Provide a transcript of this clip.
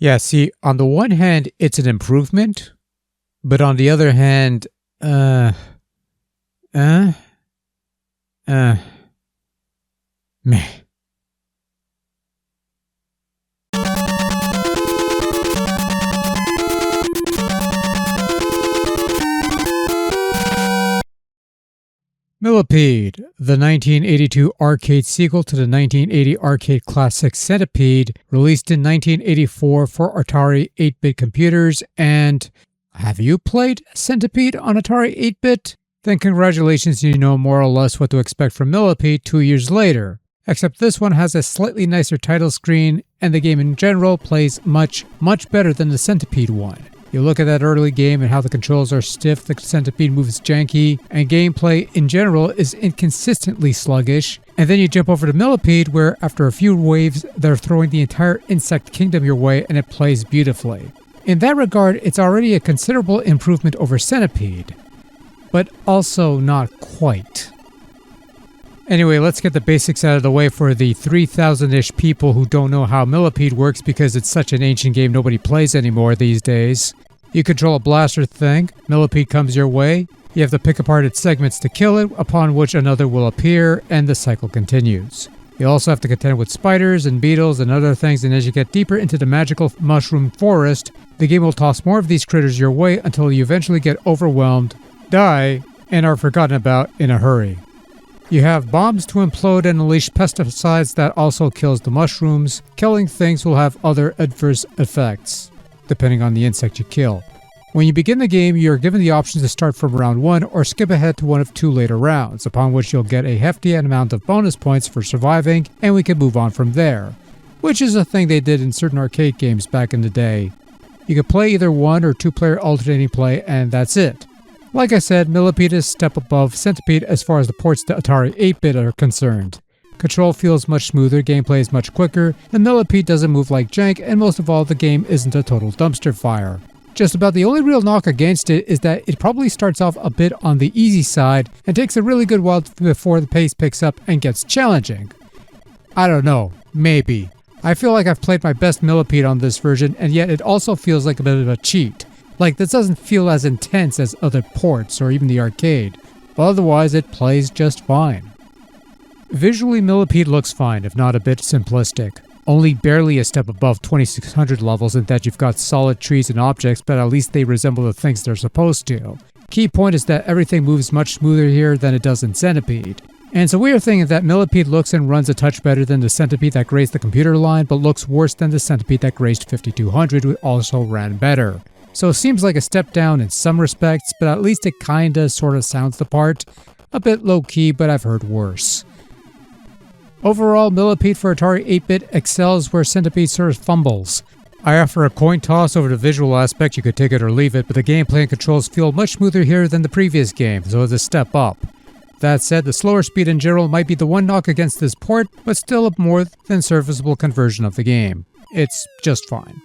Yeah, see, on the one hand, it's an improvement, but on the other hand, uh, uh, uh, meh. Millipede, the 1982 arcade sequel to the 1980 arcade classic Centipede, released in 1984 for Atari 8-bit computers. And have you played Centipede on Atari 8-bit? Then congratulations, you know more or less what to expect from Millipede 2 years later. Except this one has a slightly nicer title screen, and the game in general plays much better than the Centipede one. You look at that early game and how the controls are stiff, the Centipede moves janky, and gameplay in general is inconsistently sluggish. And then you jump over to Millipede where after a few waves they're throwing the entire insect kingdom your way and it plays beautifully. In that regard, it's already a considerable improvement over Centipede, but also not quite. Anyway, let's get the basics out of the way for the 3,000-ish people who don't know how Millipede works because it's such an ancient game nobody plays anymore these days. You control a blaster thing, Millipede comes your way, you have to pick apart its segments to kill it, upon which another will appear, and the cycle continues. You also have to contend with spiders and beetles and other things, and as you get deeper into the magical mushroom forest, the game will toss more of these critters your way until you eventually get overwhelmed, die, and are forgotten about in a hurry. You have bombs to implode and unleash pesticides that also kills the mushrooms. Killing things will have other adverse effects, depending on the insect you kill. When you begin the game, you are given the option to start from round 1 or skip ahead to one of 2 later rounds, upon which you'll get a hefty amount of bonus points for surviving, and we can move on from there. Which is a thing they did in certain arcade games back in the day. You can play either 1 or 2 player alternating play, and that's it. Like I said, Millipede is a step above Centipede as far as the ports to Atari 8-bit are concerned. Control feels much smoother, gameplay is much quicker, the Millipede doesn't move like jank, and most of all, the game isn't a total dumpster fire. Just about the only real knock against it is that it probably starts off a bit on the easy side and takes a really good while before the pace picks up and gets challenging. I don't know, maybe. I feel like I've played my best Millipede on this version, and yet it also feels like a bit of a cheat. Like, this doesn't feel as intense as other ports or even the arcade, but otherwise it plays just fine. Visually, Millipede looks fine, if not a bit simplistic. Only barely a step above 2600 levels in that you've got solid trees and objects, but at least they resemble the things they're supposed to. Key point is that everything moves much smoother here than it does in Centipede. And it's a weird thing that Millipede looks and runs a touch better than the Centipede that grazed the computer line, but looks worse than the Centipede that grazed 5200, which also ran better. So it seems like a step down in some respects, but at least it kinda sorta sounds the part. A bit low-key, but I've heard worse. Overall, Millipede for Atari 8-bit excels where Centipede sort of fumbles. I offer a coin toss over the visual aspect, you could take it or leave it, but the gameplay and controls feel much smoother here than the previous game, so it's a step up. That said, the slower speed in general might be the one knock against this port, but still a more than serviceable conversion of the game. It's just fine.